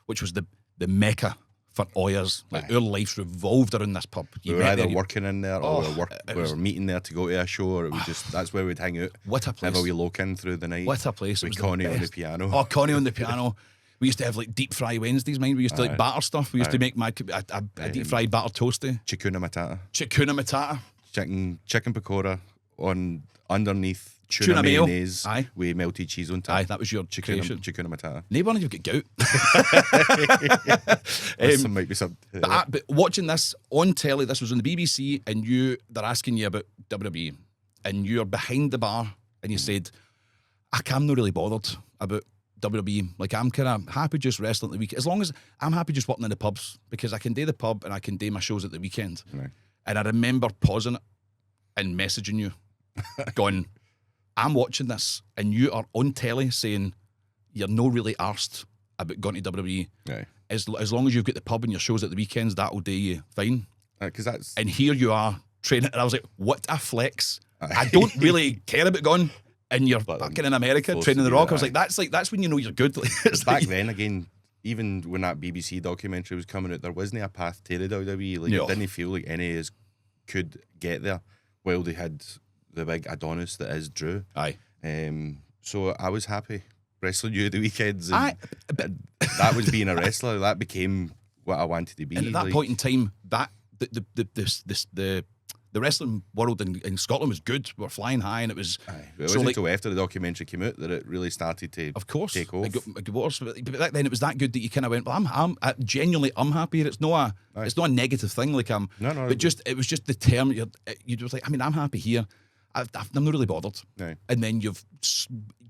which was the mecca for Oyers. Like, our lives revolved around this pub. We were either working in there, or we were meeting there to go to a show, or it was just... That's where we'd hang out. What a place. Have a wee look-in through the night. What a place. With Connie on the piano. Oh, Connie on the piano. We used to have like deep fry Wednesdays, mind. We used to like batter stuff. We used to make a deep fried batter toasty. Chikuna matata. Chicken pakora underneath tuna mayonnaise with melted cheese on top. Aye, that was your creation. Chikuna matata. Neighbour, you've got gout. Might be some. But watching this on telly, this was on the BBC, and they're asking you about WWE, and you're behind the bar, and you said, I'm not really bothered about WWE. Like, I'm kind of happy just wrestling at the weekend. As long as I'm happy just working in the pubs, because I can do the pub and I can do my shows at the weekend. Right. And I remember pausing it and messaging you, going, I'm watching this, and you are on telly saying you're no really arsed about going to WWE. Aye. As long as you've got the pub and your shows at the weekends, that'll do you fine. Because that's... And here you are training, and I was like, what a flex. I don't really care about going, and you're fucking in America training The Rock. I was like, that's when you know you're good. It's back then, again, even when that BBC documentary was coming out, there wasn't a path to the WWE. Like, it didn't feel like any of us could get there while they had the big Adonis that is Drew. Aye. So I was happy wrestling you at the weekends. And that was being a wrestler. That became what I wanted to be. And at that point in time, that the wrestling world in Scotland was good. We were flying high, and it was. Aye. It wasn't until after the documentary came out that it really started to take off. But back then it was that good that you kind of went, well, I'm genuinely happy. It's not a negative thing. Like no. But it was just the term. You just like, I mean, I'm happy here. I'm not really bothered. Aye. And then you've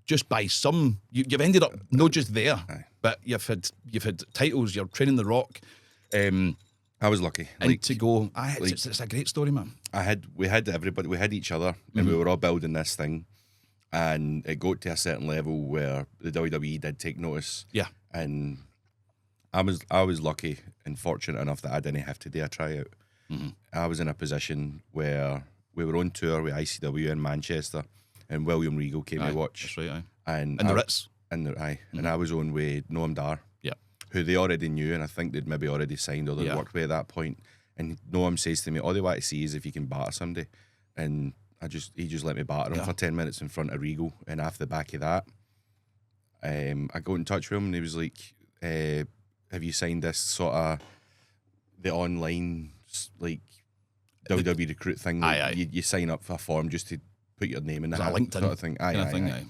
just by you've ended up not just there, but you've had titles. You're training The Rock. I was lucky. And to go, it's a great story, man. We had everybody, we had each other, and we were all building this thing, and it got to a certain level where the WWE did take notice. Yeah. And I was lucky and fortunate enough that I didn't have to do a tryout. Mm-hmm. I was in a position where we were on tour with ICW in Manchester, and William Regal came to watch. That's right, And the Ritz. And I was on with Noam Dar, who they already knew, and I think they'd maybe already signed or they'd worked with at that point. And Noam says to me, all they want to see is if you can batter somebody. And he just let me batter him for 10 minutes in front of Regal. And off the back of that, I got in touch with him, and he was like, have you signed this sort of the online like WWE recruit thing? You sign up for a form just to put your name in the hat, LinkedIn sort of thing. Aye.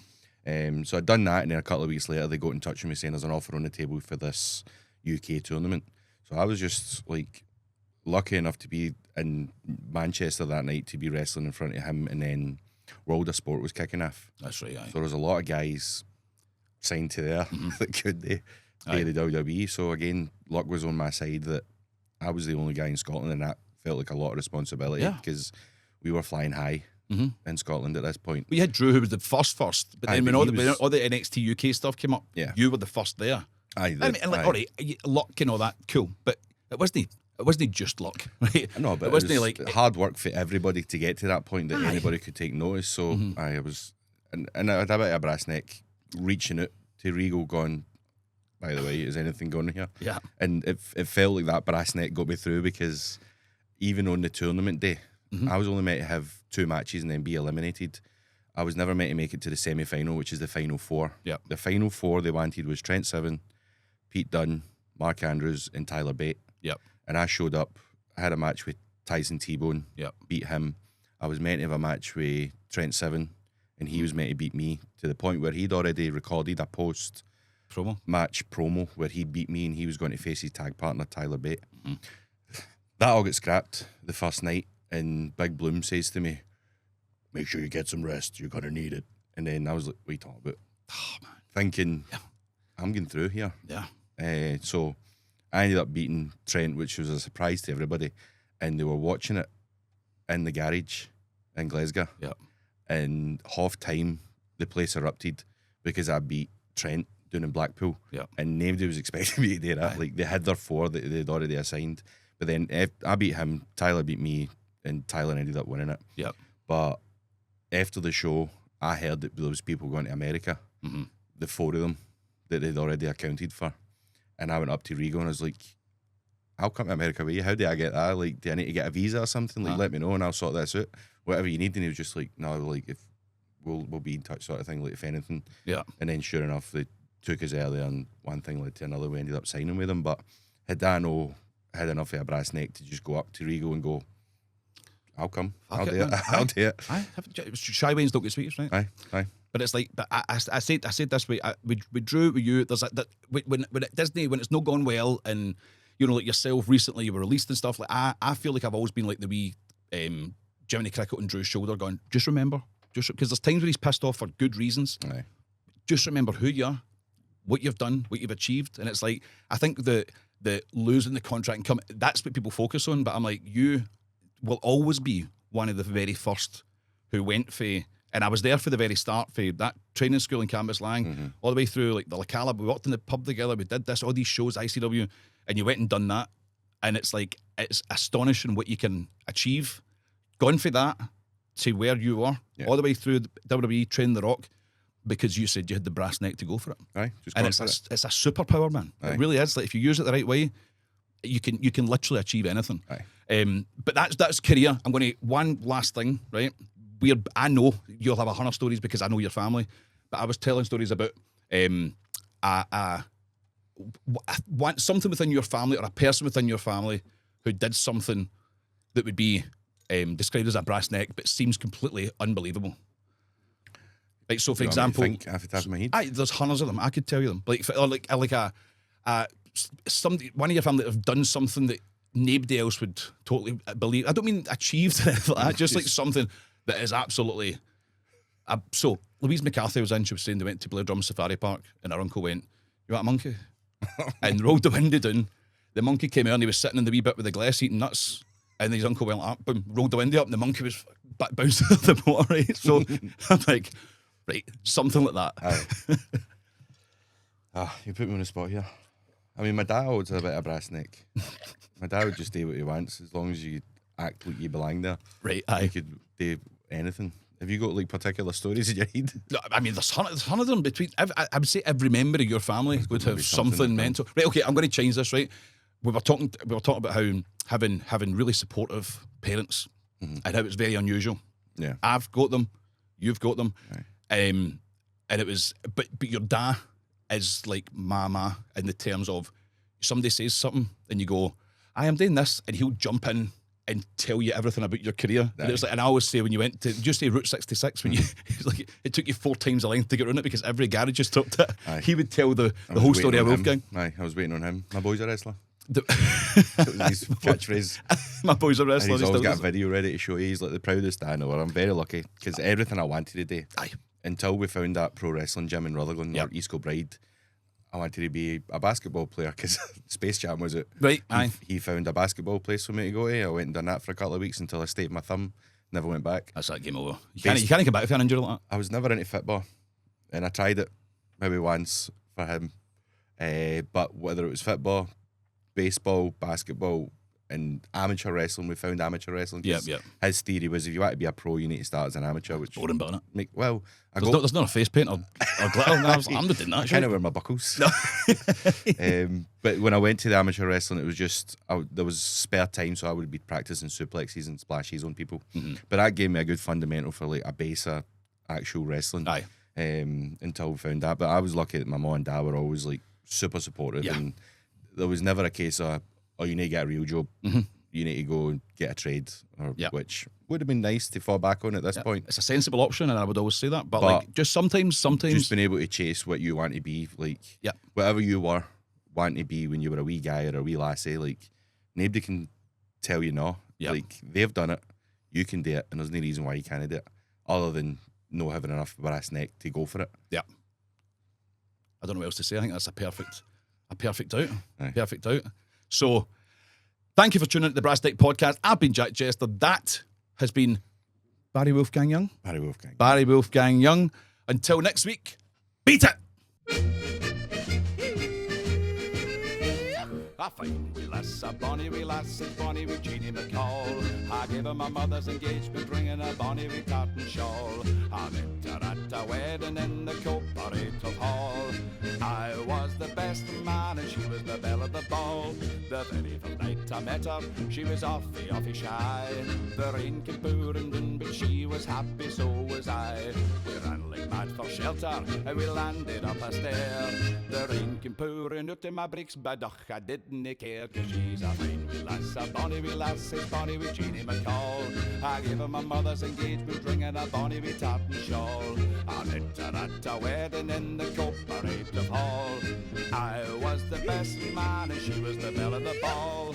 So I'd done that, and then a couple of weeks later they got in touch with me saying there's an offer on the table for this UK tournament. So I was just like lucky enough to be in Manchester that night to be wrestling in front of him, and then World of Sport was kicking off. That's right. So there was a lot of guys signed to there that could do the WWE. So again, luck was on my side that I was the only guy in Scotland, and that felt like a lot of responsibility because we were flying high. In Scotland at this point. We had Drew, who was the first, but then when all the NXT UK stuff came up, you were the first there. All right, luck and all that, cool, but it wasn't just luck, right? No, but it wasn't like hard work for everybody to get to that point that anybody could take notice. So I was, and I had a bit of brass neck reaching out to Regal, going, by the way, is anything going here? Yeah, and it felt like that brass neck got me through, because even on the tournament day, I was only meant to have 2 matches and then be eliminated. I was never meant to make it to the semi-final, which is the final 4. Yep. The final 4 they wanted was Trent Seven, Pete Dunne, Mark Andrews, and Tyler Bate. Yep. And I showed up. I had a match with Tyson T-Bone, beat him. I was meant to have a match with Trent Seven, and he was meant to beat me, to the point where he'd already recorded a post-match promo where he'd beat me, and he was going to face his tag partner, Tyler Bate. That all got scrapped the first night. And Big Bloom says to me, make sure you get some rest, you're going to need it. And then I was like, what are you talking about? Oh, man. Thinking, I'm getting through here. Yeah. So I ended up beating Trent, which was a surprise to everybody. And they were watching it in the garage in Glasgow. Yeah. And half time, the place erupted because I beat Trent down in Blackpool. Yeah. And nobody was expecting me to do that. Like, they had their 4 that they'd already assigned. But then I beat him, Tyler beat me, and Tyler ended up winning it. Yep. But after the show, I heard that there was people going to America, the 4 of them that they'd already accounted for. And I went up to Regal and I was like, I'll come to America with you. How do I get that? Like, do I need to get a visa or something? Like, let me know and I'll sort this out. Whatever you need. And he was just like, no, like, if we'll be in touch, sort of thing, like, if anything. Yeah. And then sure enough, they took us earlier, and one thing led to another. We ended up signing with them. But had I had enough of a brass neck to just go up to Regal and go, I'll come. I'll do it. I'll do it. Shy wins don't get sweetest, right? Aye. But it's like, but I said this way. We drew with you. There's that when at Disney, when it's not gone well, and you know, like yourself recently, you were released and stuff. Like I feel like I've always been like the wee Jiminy Cricket on Drew's shoulder, going, just remember, because there's times when he's pissed off for good reasons. Aye. Just remember who you are, what you've done, what you've achieved, and it's like I think the losing the contract and come, that's what people focus on. But I'm like, you will always be one of the very first who went for, and I was there for the very start for that training school in Cambuslang, all the way through like the Lacala. We walked in the pub together, we did this, all these shows, ICW, and you went and done that. And it's like, it's astonishing what you can achieve. Gone for that to where you were, all the way through WWE, training The Rock, because you said you had the brass neck to go for it. Aye, and it's a superpower, man. Aye. It really is. Like, if you use it the right way, you can literally achieve anything. Aye. But that's career. I'm going to, one last thing, right? I know you'll have 100 stories because I know your family, but I was telling stories about something within your family or a person within your family who did something that would be described as a brass neck, but seems completely unbelievable. Like, so for example, think off the top of my head? There's hundreds of them. I could tell you them. Somebody, one of your family that have done something that nobody else would totally believe. I don't mean achieved like that, just like something that is absolutely. So Louise McCarthy was in. She was saying they went to Blair Drum Safari Park, and her uncle went, "You want a monkey?" and rolled the window down. The monkey came out and he was sitting in the wee bit with the glass eating nuts. And his uncle went up, boom, rolled the window up, and the monkey was bouncing off the motor, right? So I'm like, right, something like that. You put me on the spot here. I mean, my dad holds a bit of brass neck. My dad would just do what he wants as long as you act like you belong there. Right, You could do anything. Have you got like particular stories in your head? No, I mean, there's hundreds of them between. I would say every member of your family would have something mental. Right, okay, I'm going to change this. Right, we were talking about how having really supportive parents and how it's very unusual. Yeah, I've got them, you've got them, right. And it was, but your dad is like mama in the terms of somebody says something and you go, I am doing this, and he'll jump in and tell you everything about your career. And it was like, and I always say when you went to, did you say Route 66 when you, it's like it took you 4 times the length to get around it because every garage just stopped it. Aye. He would tell the whole story of Wolfgang. Aye, I was waiting on him. My boy's a wrestler. That was his catchphrase. My boy's a wrestler. And he's always got a video ready to show you. He's like the proudest dad in the world. I'm very lucky because everything I wanted to do, until we found that pro wrestling gym in Rutherglen or East Kilbride, I wanted to be a basketball player because Space Jam was it. Right, he found a basketball place for me to go to. I went and done that for a couple of weeks until I stayed my thumb. Never went back. That's that game over. You can't come back if you're injured like that. I was never into football, and I tried it maybe once for him. But whether it was football, baseball, basketball, and amateur wrestling, we found amateur wrestling. Yeah. His theory was if you want to be a pro, you need to start as an amateur. Which boring, but there's not a face paint or glitter. I'm not doing that. I kind of wear my buckles. But when I went to the amateur wrestling, it was just there was spare time, so I would be practicing suplexes and splashes on people. But that gave me a good fundamental for like a base of actual wrestling. Until we found that. But I was lucky that my mom and dad were always like super supportive, and there was never a case of, oh, you need to get a real job. You need to go and get a trade, which would have been nice to fall back on at this point. It's a sensible option, and I would always say that. But like, just sometimes, just being able to chase what you want to be, like whatever you were wanting to be when you were a wee guy or a wee lassie, like nobody can tell you no. Like they've done it, you can do it, and there's no reason why you can't do it, other than not having enough brass neck to go for it. Yeah. I don't know what else to say. I think that's a perfect out. Perfect out. So, thank you for tuning in to the Brass Neck Podcast. I've been Jack Jester. That has been Barry Wolfgang Young. Barry Wolfgang Young. Until next week, beat it! A fine wee lass, a bonny wee lass, is bonny wee Jeannie McCall. I gave her my mother's engagement ring and a bonny wee tartan shawl. I met her at a wedding in the Cooperative Hall. I was the best man and she was the belle of the ball. The very first night I met her, she was awfully shy. The rain came pouring in, but she was happy, so was I. We ran like mad for shelter and we landed up a stair. The rain came pouring out in my bricks, but I didn't care, cause she's a fine wee lass, a bonny wee lass, is bonny wee Jeannie McCall. I gave her my mother's engagement ring and a bonny wee tartan shawl. I met her at a wedding in the Cooperative Hall. I was the best man and she was the belle of the ball.